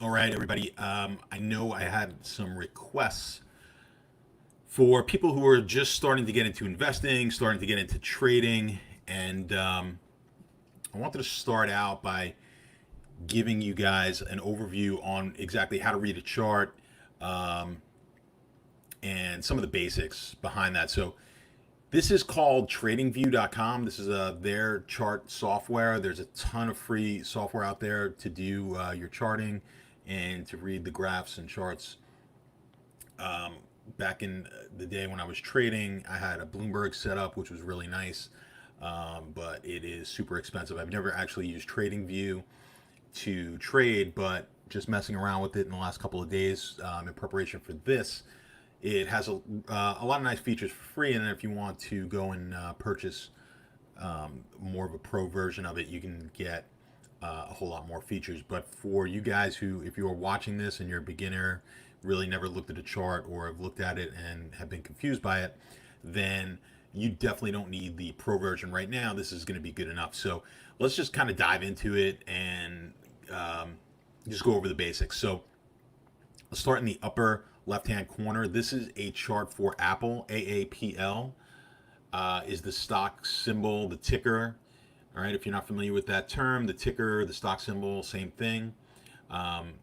All right, everybody. I know I had some requests for people who are just starting to get into investing, starting to get into trading, and I wanted to start out by giving you guys an overview on exactly how to read a chart um, and some of the basics behind that. So, this is called tradingview.com. This is their chart software. There's a ton of free software out there to do your charting and to read the graphs and charts. Um, Back in the day when I was trading, I had a Bloomberg setup, which was really nice, but it is super expensive. I've never actually used TradingView to trade, but just messing around with it in the last couple of days in preparation for this, it has a lot of nice features for free. And then if you want to go and purchase more of a pro version of it, you can get a whole lot more features. But for you guys who, if you are watching this and you're a beginner, really never looked at a chart or have looked at it and have been confused by it, then you definitely don't need the pro version right now. This is going to be good enough. So let's just kind of dive into it and just go over the basics. So let's start in the upper left hand corner. This is a chart for Apple. AAPL is the stock symbol, the ticker. All right, if you're not familiar with that term, the ticker, the stock symbol, same thing. Um,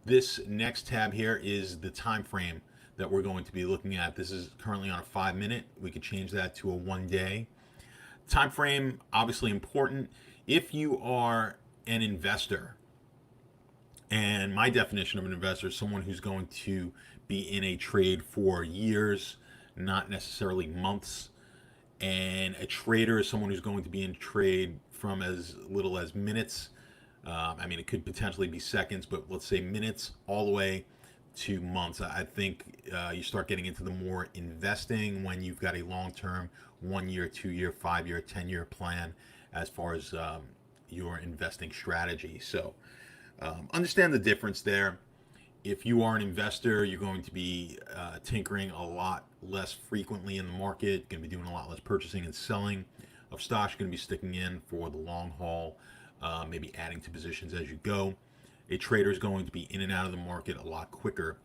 this next tab here is the time frame that we're going to be looking at. This is currently on a 5-minute. We could change that to a 1-day. Time frame, obviously important. If you are an investor, and my definition of an investor is someone who's going to be in a trade for years, not necessarily months. And a trader is someone who's going to be in trade from as little as minutes. I mean, it could potentially be seconds, but let's say minutes all the way to months. I think you start getting into the more investing when you've got a long-term 1 year, 2 year, 5 year, 10 year plan as far as your investing strategy. So understand the difference there. If you are an investor, you're going to be tinkering a lot less frequently in the market, going to be doing a lot less purchasing and selling of stocks. You're going to be sticking in for the long haul, maybe adding to positions as you go. A trader is going to be in and out of the market a lot quicker.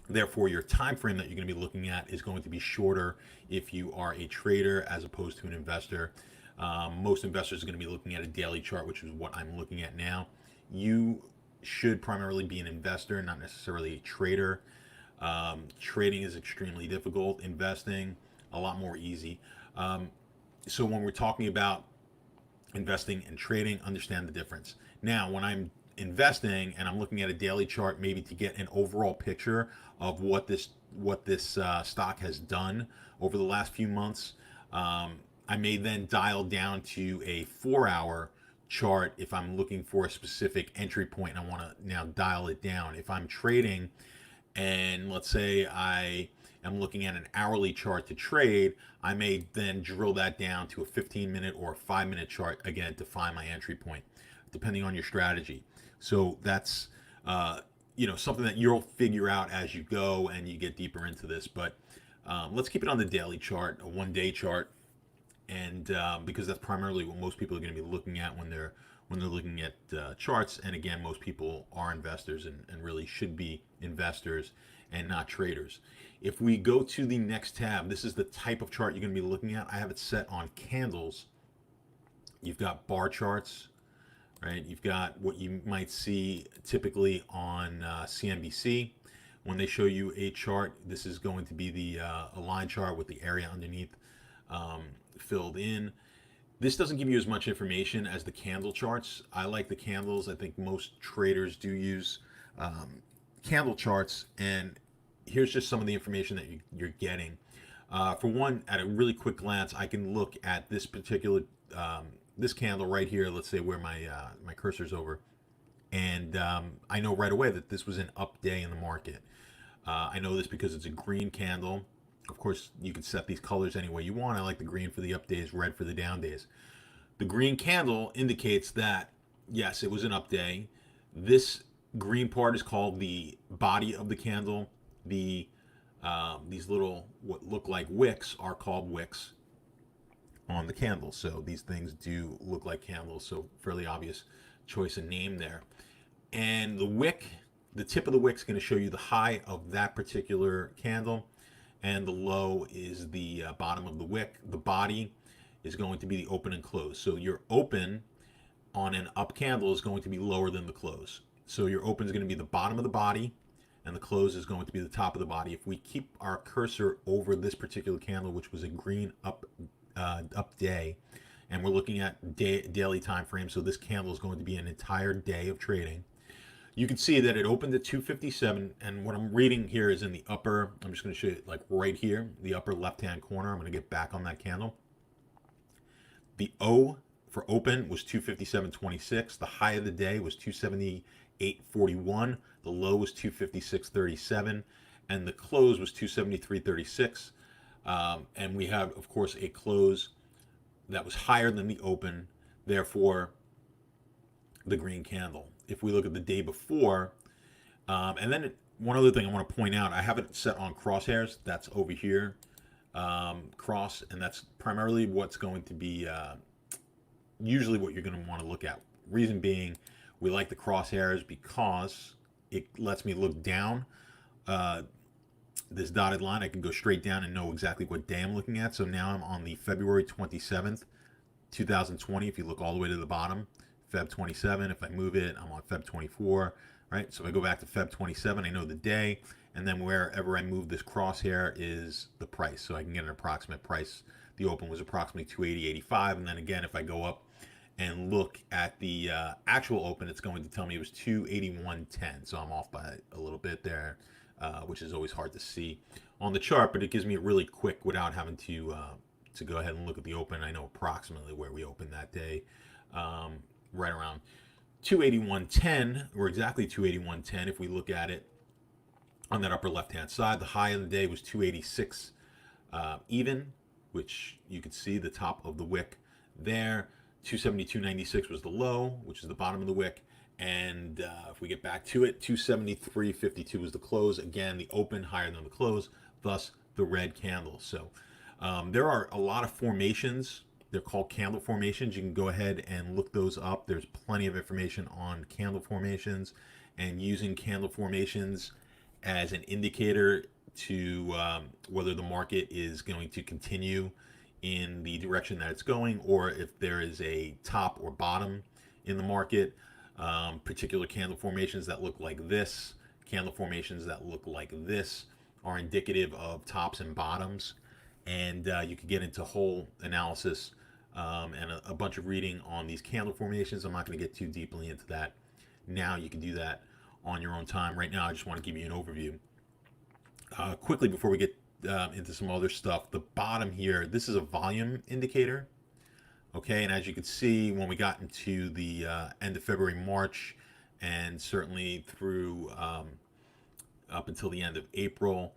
Therefore, your time frame that you're going to be looking at is going to be shorter if you are a trader as opposed to an investor. Most investors are going to be looking at a daily chart, which is what I'm looking at now. You should primarily be an investor, not necessarily a trader. Trading is extremely difficult. Investing, a lot more easy. So when we're talking about investing and trading, understand the difference. Now, when I'm investing and I'm looking at a daily chart, maybe to get an overall picture of what this stock has done over the last few months, I may then dial down to a 4-hour chart if I'm looking for a specific entry point and I want to now dial it down. If I'm trading and let's say I am looking at an hourly chart to trade, I may then drill that down to a 15-minute or a 5-minute chart again to find my entry point, depending on your strategy. So that's something that you'll figure out as you go and you get deeper into this. But let's keep it on the daily chart, a 1-day chart, and because that's primarily what most people are going to be looking at when they're looking at charts. And again, most people are investors and really should be investors and not traders. If we go to the next tab, this is the type of chart you're going to be looking at. I have it set on candles. You've got bar charts, right? You've got what you might see typically on CNBC. When they show you a chart, this is going to be the a line chart with the area underneath filled in. This doesn't give you as much information as the candle charts. I like the candles. I think most traders do use candle charts. And here's just some of the information that you're getting. For one, at a really quick glance, I can look at this particular this candle right here. Let's say where my cursor's over, and I know right away that this was an up day in the market. I know this because it's a green candle. Of course, you can set these colors any way you want. I like the green for the up days, red for the down days. The green candle indicates that, yes, it was an up day. This green part is called the body of the candle. These little, what look like wicks, are called wicks on the candle. So these things do look like candles, so fairly obvious choice of name there. And the wick, the tip of the wick is going to show you the high of that particular candle, and the low is the bottom of the wick. The body is going to be the open and close. So your open on an up candle is going to be lower than the close. So your open is going to be the bottom of the body, and the close is going to be the top of the body. If we keep our cursor over this particular candle, which was a green up day, and we're looking at daily time frame, so this candle is going to be an entire day of trading. You can see that it opened at 257, and what I'm reading here is in the upper, I'm just going to show you like right here, the upper left-hand corner. I'm going to get back on that candle. The O for open was 257.26. The high of the day was 278.41. The low was 256.37, and the close was 273.36. And we have, of course, a close that was higher than the open, therefore the green candle. If we look at the day before, and then one other thing I want to point out, I have it set on crosshairs. That's over here, cross, and that's primarily what's going to be usually what you're going to want to look at. Reason being, we like the crosshairs because it lets me look down this dotted line. I can go straight down and know exactly what day I'm looking at. So now I'm on the February 27th, 2020. If you look all the way to the bottom, Feb 27. If I move it, I'm on Feb 24, right? So if I go back to Feb 27, I know the day, and then wherever I move this crosshair is the price. So I can get an approximate price. The open was approximately 280.85, and then again, if I go up and look at the actual open, it's going to tell me it was 281.10. So I'm off by a little bit there, which is always hard to see on the chart, but it gives me it really quick without having to go ahead and look at the open. I know approximately where we opened that day. Right around 281.10, or exactly 281.10 if we look at it on that upper left hand side. The high of the day was 286 even, which you can see the top of the wick there. 272.96 was the low, which is the bottom of the wick, and if we get back to it, 273.52 was the close. Again, the open higher than the close, thus the red candle. So there are a lot of formations. They're called candle formations. You can go ahead and look those up. There's plenty of information on candle formations, and using candle formations as an indicator to whether the market is going to continue in the direction that it's going, or if there is a top or bottom in the market. Particular candle formations that look like this, candle formations that look like this are indicative of tops and bottoms. And you could get into whole analysis and a bunch of reading on these candle formations. I'm not going to get too deeply into that now. You can do that on your own time. Right now, I just want to give you an overview. Quickly, before we get into some other stuff, the bottom here, this is a volume indicator. Okay, and as you can see, when we got into the end of February, March, and certainly through up until the end of April,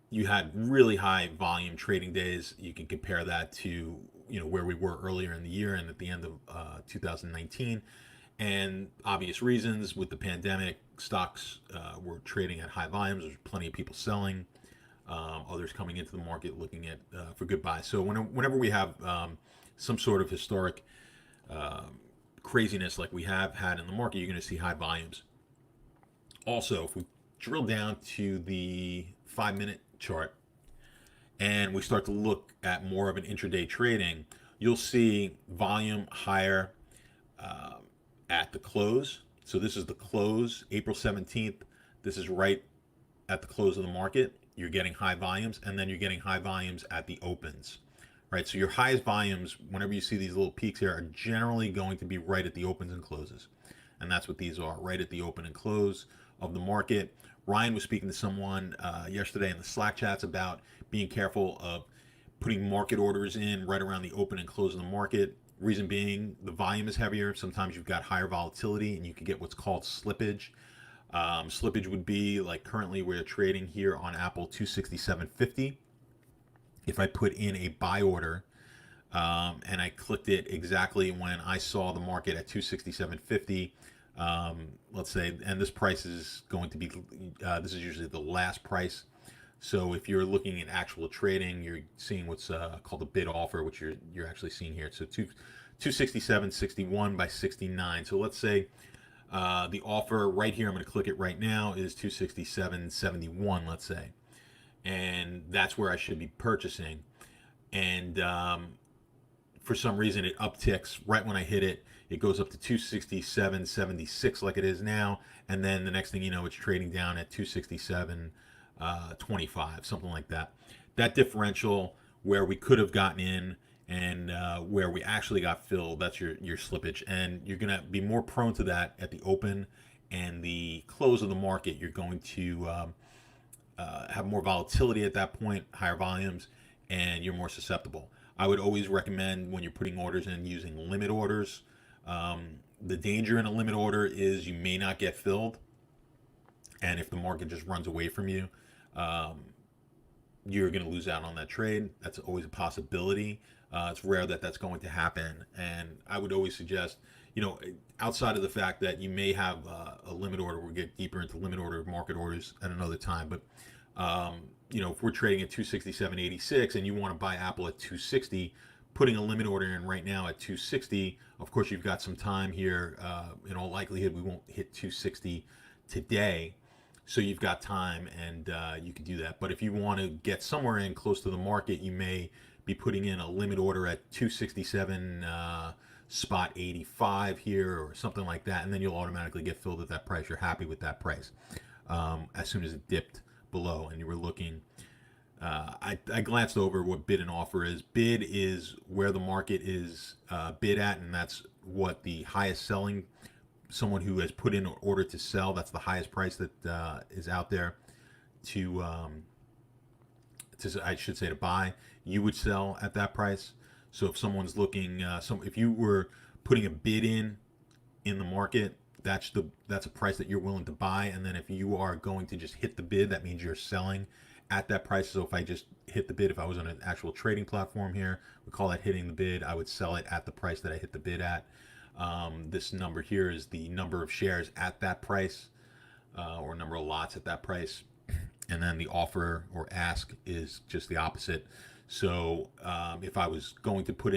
you had really high volume trading days. You can compare that to where we were earlier in the year and at the end of 2019. And obvious reasons with the pandemic, stocks were trading at high volumes. There's plenty of people selling, others coming into the market looking at for good buys. So whenever we have some sort of historic craziness like we have had in the market, you're going to see high volumes. Also, if we drill down to the 5-minute chart and we start to look at more of an intraday trading, you'll see volume higher at the close. So this is the close, April 17th. This is right at the close of the market. You're getting high volumes, and then you're getting high volumes at the opens, right? So your highest volumes, whenever you see these little peaks here, are generally going to be right at the opens and closes. And that's what these are, right at the open and close of the market. Ryan was speaking to someone yesterday in the Slack chats about being careful of putting market orders in right around the open and close of the market. Reason being, the volume is heavier. Sometimes you've got higher volatility, and you can get what's called slippage. Slippage would be like currently we're trading here on Apple 267.50. If I put in a buy order and I clicked it exactly when I saw the market at 267.50, let's say, and this price is going to be, this is usually the last price. So if you're looking at actual trading, you're seeing what's called a bid offer, which you're actually seeing here. So 267.61 by 69. So let's say The offer right here, I'm going to click it right now, is 267.71, let's say, and that's where I should be purchasing. And for some reason, it upticks right when I hit it. It goes up to 267.76 like it is now, and then the next thing you know, it's trading down at 267.25, something like that. That differential where we could have gotten in and where we actually got filled, that's your slippage, and you're going to be more prone to that at the open and the close of the market. You're going to have more volatility at that point, higher volumes, and you're more susceptible. I would always recommend when you're putting orders in using limit orders. The danger in a limit order is you may not get filled, and if the market just runs away from you, um, you're going to lose out on that trade. That's always a possibility. It's rare that that's going to happen, and I would always suggest, outside of the fact that you may have a limit order, we'll get deeper into limit order market orders at another time, but if we're trading at 267.86 and you want to buy Apple at 260, putting a limit order in right now at 260, of course you've got some time here. In all likelihood, we won't hit 260 today, so you've got time, and you can do that. But if you want to get somewhere in close to the market, you may be putting in a limit order at 267 spot 85 here or something like that, and then you'll automatically get filled at that price. You're happy with that price as soon as it dipped below and you were looking. I glanced over what bid and offer is. Bid is where the market is bid at, and that's what the highest selling, someone who has put in an order to sell, that's the highest price that is out there I should say, to buy. You would sell at that price. So if someone's looking, if you were putting a bid in the market, that's a price that you're willing to buy. And then if you are going to just hit the bid, that means you're selling at that price. So if I just hit the bid, if I was on an actual trading platform here, we call that hitting the bid. I would sell it at the price that I hit the bid at. This number here is the number of shares at that price, or number of lots at that price. And then the offer or ask is just the opposite. So if I was going to put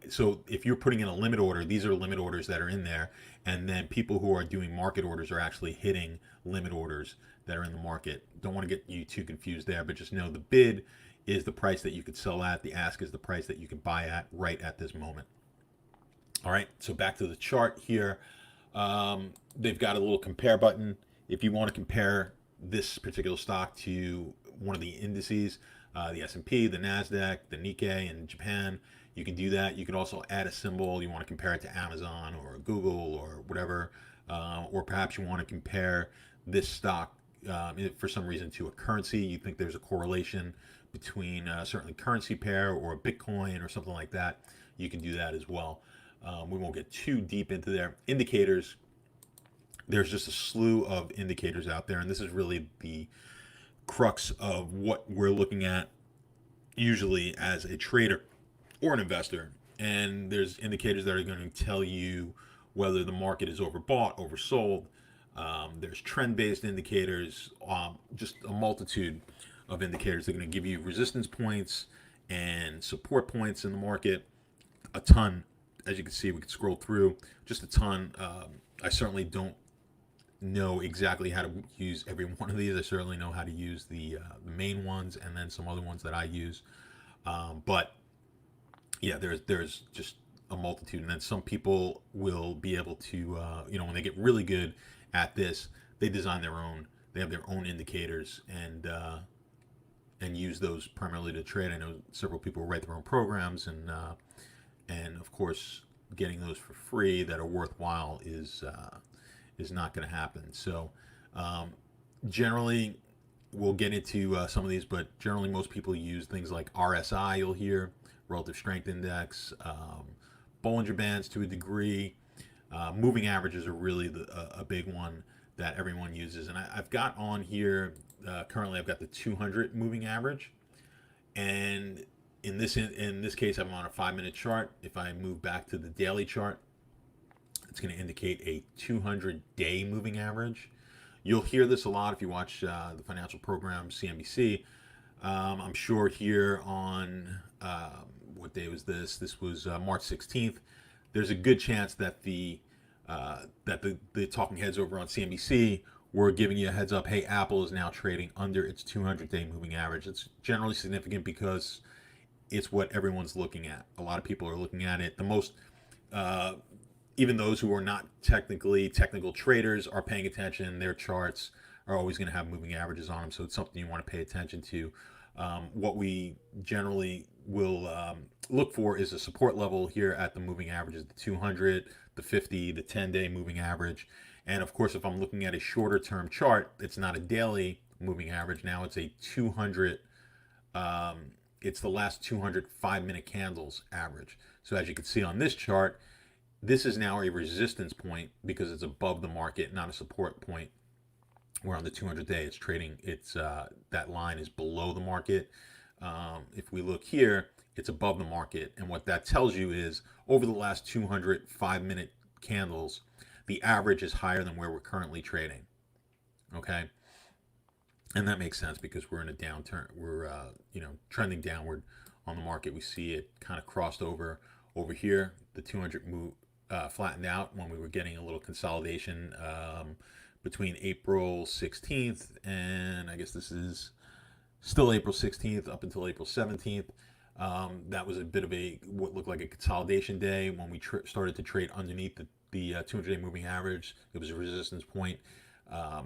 so if you're putting in a limit order, these are limit orders that are in there, and then people who are doing market orders are actually hitting limit orders that are in the market. Don't want to get you too confused there, but just know the bid is the price that you could sell at. The ask is the price that you can buy at right at this moment. All right, so back to the chart here. They've got a little compare button. If you want to compare this particular stock to one of the indices, the S&P, the NASDAQ, the Nikkei in Japan, you can do that. You can also add a symbol. You want to compare it to Amazon or Google or whatever, or perhaps you want to compare this stock for some reason to a currency. You think there's a correlation between a certain currency pair or a Bitcoin or something like that. You can do that as well. We won't get too deep into their indicators. There's just a slew of indicators out there, and this is really the crux of what we're looking at usually as a trader or an investor. And there's indicators that are going to tell you whether the market is overbought, oversold. There's trend-based indicators, just a multitude of indicators. They're going to give you resistance points and support points in the market, a ton. As you can see, we can scroll through just a ton. I certainly don't know exactly how to use every one of these. I certainly know how to use the main ones and then some other ones that I use. But yeah, there's just a multitude. And then some people will be able to, when they get really good at this, they design their own. They have their own indicators and use those primarily to trade. I know several people write their own programs, and of course, getting those for free that are worthwhile is not going to happen. So generally, we'll get into some of these, but generally most people use things like RSI, you'll hear, Relative Strength Index, Bollinger Bands to a degree. Moving averages are really a big one that everyone uses. And I've got on here, currently I've got the 200 moving average. And in this case, I'm on a 5-minute chart. If I move back to the daily chart, it's going to indicate a 200-day moving average. You'll hear this a lot if you watch the financial program CNBC. I'm sure here on what day was this? This was March 16th. There's a good chance that the that the talking heads over on CNBC were giving you a heads up. Hey, Apple is now trading under its 200-day moving average. It's generally significant because it's what everyone's looking at. A lot of people are looking at it. The most, uh, even those who are not technically technical traders are paying attention. Their charts are always going to have moving averages on them, so it's something you want to pay attention to. What we generally will look for is a support level here at the moving averages, the 200, the 50, the 10-day moving average. And of course, if I'm looking at a shorter term chart, it's not a daily moving average. Now it's a 200, it's the last 200 5-minute candles average. So as you can see on this chart, this is now a resistance point because it's above the market, not a support point. Where on the 200-day it's trading, it's that line is below the market. If we look here, it's above the market, and what that tells you is over the last 200 5-minute candles, the average is higher than where we're currently trading. Okay, and that makes sense because we're in a downturn. We're trending downward on the market. We see it kind of crossed over here. The 200 move flattened out when we were getting a little consolidation. Between April 16th and I guess this is still April 16th up until April 17th. That was a bit of what looked like a consolidation day when we started to trade underneath the 200-day moving average. It was a resistance point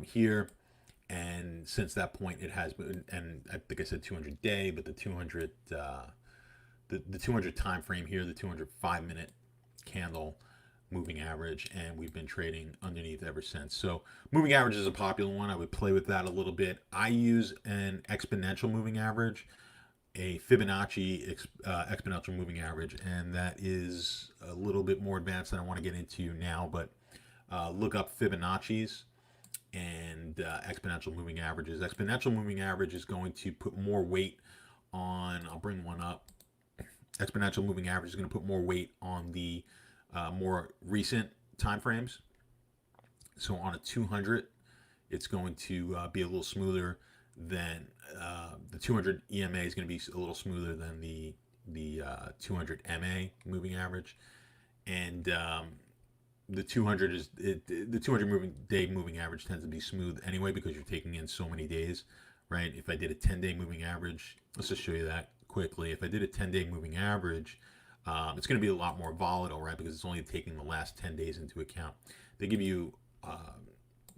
here, and since that point it has been, and I think I said 200-day, but the 200 the 200 time frame here, the 200 5-minute candle moving average, and we've been trading underneath ever since. So moving average is a popular one. I would play with that a little bit. I use an exponential moving average, a Fibonacci exponential moving average, and that is a little bit more advanced than I want to get into now, but look up Fibonacci's and exponential moving averages. Exponential moving average is going to put more weight on, I'll bring one up. Exponential moving average is going to put more weight on the more recent time frames. So on a 200, it's going to be a little smoother than the 200 EMA is going to be a little smoother than the 200 MA moving average, and the 200 is the 200 day moving average tends to be smooth anyway because you're taking in so many days, right? If I did a 10-day moving average, let's just show you that quickly. If I did a 10-day moving average, it's going to be a lot more volatile, right? Because it's only taking the last 10 days into account. They give you,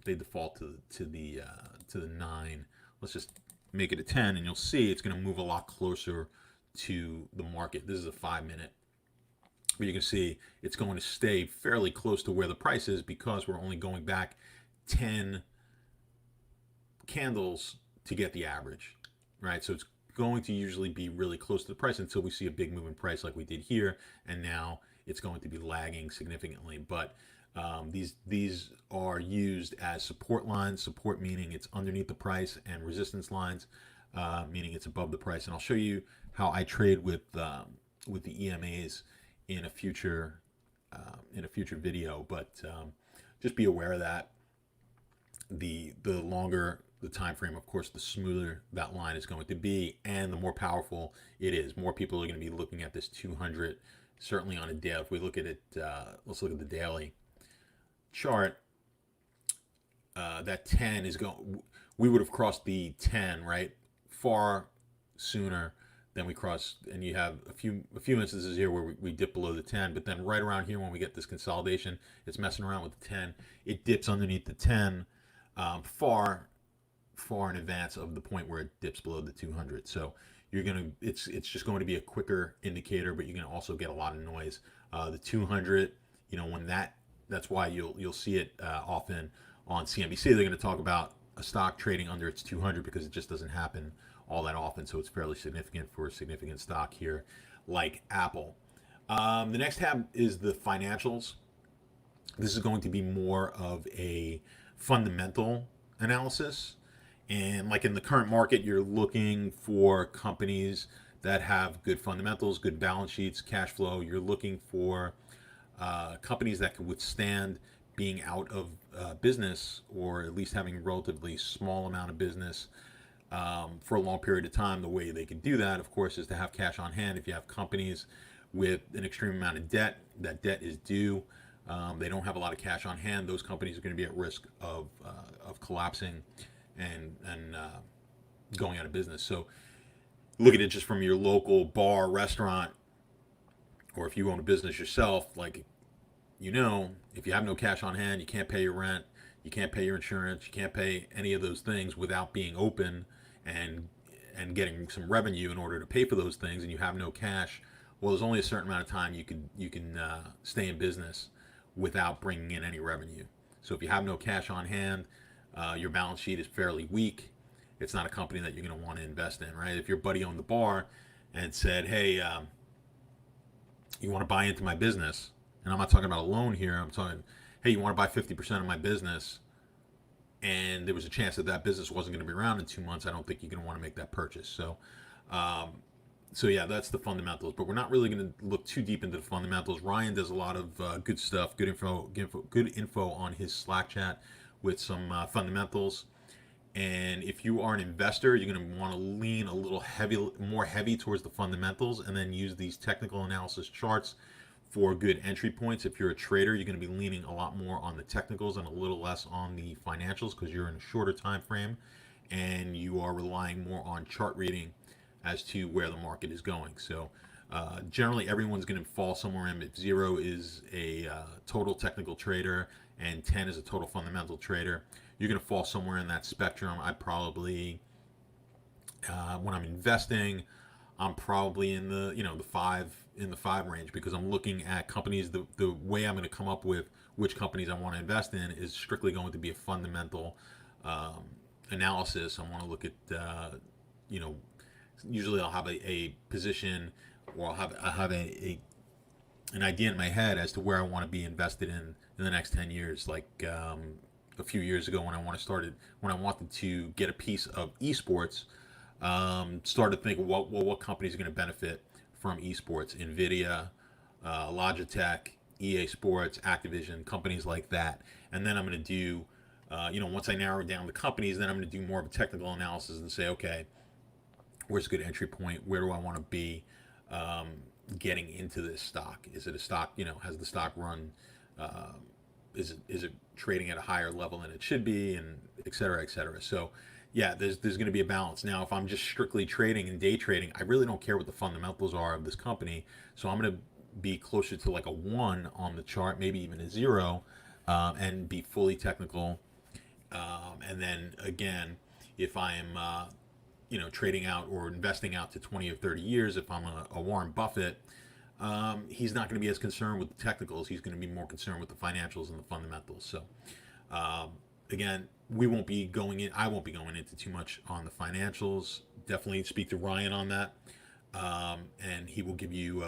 they default to the 9. Let's just make it a 10, and you'll see it's going to move a lot closer to the market. This is a 5-minute, but you can see it's going to stay fairly close to where the price is because we're only going back 10 candles to get the average, right? So it's going to usually be really close to the price until we see a big move in price like we did here, and now it's going to be lagging significantly. But these are used as support lines. Support meaning it's underneath the price, and resistance lines meaning it's above the price. And I'll show you how I trade with the EMAs in a future video. But just be aware of that. The longer the time frame, of course, the smoother that line is going to be, and the more powerful it is. More people are going to be looking at this 200, certainly on a day. If we look at it, let's look at the daily chart. That 10 is going. We would have crossed the 10, right, far sooner than we crossed. And you have a few instances here where we dip below the 10, but then right around here when we get this consolidation, it's messing around with the 10. It dips underneath the 10, far in advance of the point where it dips below the 200. So it's just going to be a quicker indicator, but you're going to also get a lot of noise. The 200, when that's why you'll see it often on CNBC. They're going to talk about a stock trading under its 200 because it just doesn't happen all that often. So it's fairly significant for a significant stock here like Apple. The next tab is the financials. This is going to be more of a fundamental analysis. And like in the current market, you're looking for companies that have good fundamentals, good balance sheets, cash flow. You're looking for companies that can withstand being out of business, or at least having a relatively small amount of business for a long period of time. The way they can do that, of course, is to have cash on hand. If you have companies with an extreme amount of debt, that debt is due. They don't have a lot of cash on hand. Those companies are going to be at risk of collapsing and going out of business. So look at it just from your local bar, restaurant, or if you own a business yourself. Like, if you have no cash on hand, you can't pay your rent, you can't pay your insurance, you can't pay any of those things without being open and getting some revenue in order to pay for those things, and you have no cash. Well, there's only a certain amount of time you can stay in business without bringing in any revenue. So if you have no cash on hand, your balance sheet is fairly weak. It's not a company that you're going to want to invest in, right? If your buddy owned the bar and said, "Hey, you want to buy into my business?" And I'm not talking about a loan here. I'm talking, "Hey, you want to buy 50% of my business?" And there was a chance that that business wasn't going to be around in 2 months. I don't think you're going to want to make that purchase. So yeah, that's the fundamentals. But we're not really going to look too deep into the fundamentals. Ryan does a lot of good stuff, good info on his Slack chat with some fundamentals. And if you are an investor, you're going to want to lean a little more heavy towards the fundamentals, and then use these technical analysis charts for good entry points. If you're a trader, you're going to be leaning a lot more on the technicals and a little less on the financials, because you're in a shorter time frame and you are relying more on chart reading as to where the market is going. So generally everyone's going to fall somewhere in. If 0 is a total technical trader and 10 is a total fundamental trader, you're going to fall somewhere in that spectrum. I probably, when I'm investing, I'm probably in the five range, because I'm looking at companies. The way I'm going to come up with which companies I want to invest in is strictly going to be a fundamental analysis. I want to look at usually I'll have a position, or I'll have an idea in my head as to where I want to be invested in the next 10 years. Like a few years ago, when I wanted to get a piece of esports, started thinking, what companies are going to benefit from esports? Nvidia, Logitech, EA Sports, Activision, companies like that. And then I'm going to do, once I narrow down the companies, then I'm going to do more of a technical analysis and say, okay, where's a good entry point? Where do I want to be getting into this stock? Is it a stock? Has the stock run? Is it trading at a higher level than it should be, and et cetera, et cetera. So yeah, there's going to be a balance. Now, if I'm just strictly trading and day trading, I really don't care what the fundamentals are of this company. So I'm going to be closer to like a 1 on the chart, maybe even a 0, and be fully technical. And then again, if I am trading out or investing out to 20 or 30 years, if I'm a Warren Buffett, he's not going to be as concerned with the technicals. He's going to be more concerned with the financials and the fundamentals. So again, I won't be going into too much on the financials. Definitely speak to Ryan on that, and he will give you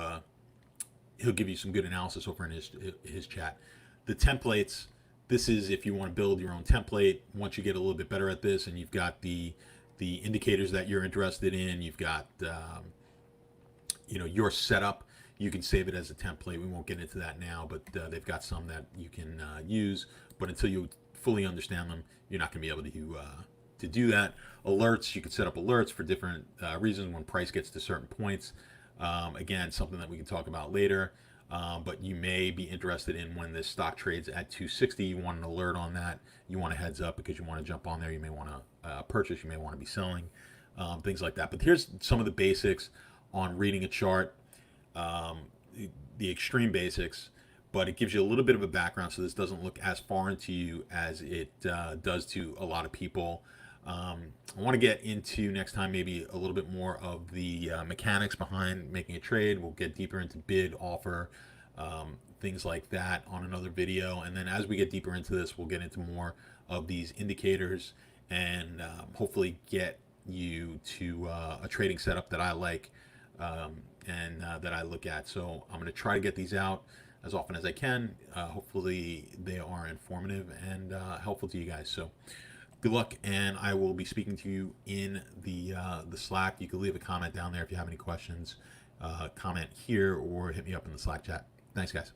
some good analysis over in his chat. The templates. This is if you want to build your own template. Once you get a little bit better at this, and you've got the indicators that you're interested in, you've got your setup, you can save it as a template. We won't get into that now, but they've got some that you can use. But until you fully understand them, you're not going to be able to do that. Alerts, you can set up alerts for different reasons when price gets to certain points. Again, something that we can talk about later. But you may be interested in when this stock trades at 260. You want an alert on that. You want a heads up because you want to jump on there. You may want to purchase. You may want to be selling, things like that. But here's some of the basics on reading a chart, the extreme basics. But it gives you a little bit of a background, so this doesn't look as foreign to you as it does to a lot of people. I want to get into next time maybe a little bit more of the mechanics behind making a trade. We'll get deeper into bid, offer, things like that on another video. And then as we get deeper into this, we'll get into more of these indicators and hopefully get you to a trading setup that I like and that I look at. So I'm going to try to get these out as often as I can. Hopefully they are informative and helpful to you guys. So good luck, and I will be speaking to you in the Slack. You can leave a comment down there if you have any questions. Comment here or hit me up in the Slack chat. Thanks, guys.